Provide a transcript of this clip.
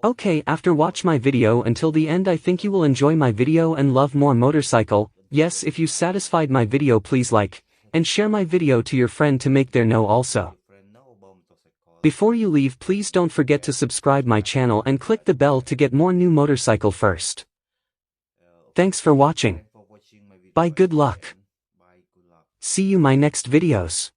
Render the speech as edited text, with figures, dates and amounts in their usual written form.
Okay, after watch my video until the end, I think you will enjoy my video and love more motorcycle. Yes, if you satisfied my video, please like and share my video to your friend to make their know also. Before you leave, please don't forget to subscribe my channel and click the bell to get more new motorcycle first. Thanks for watching. Bye, good luck. See you my next videos.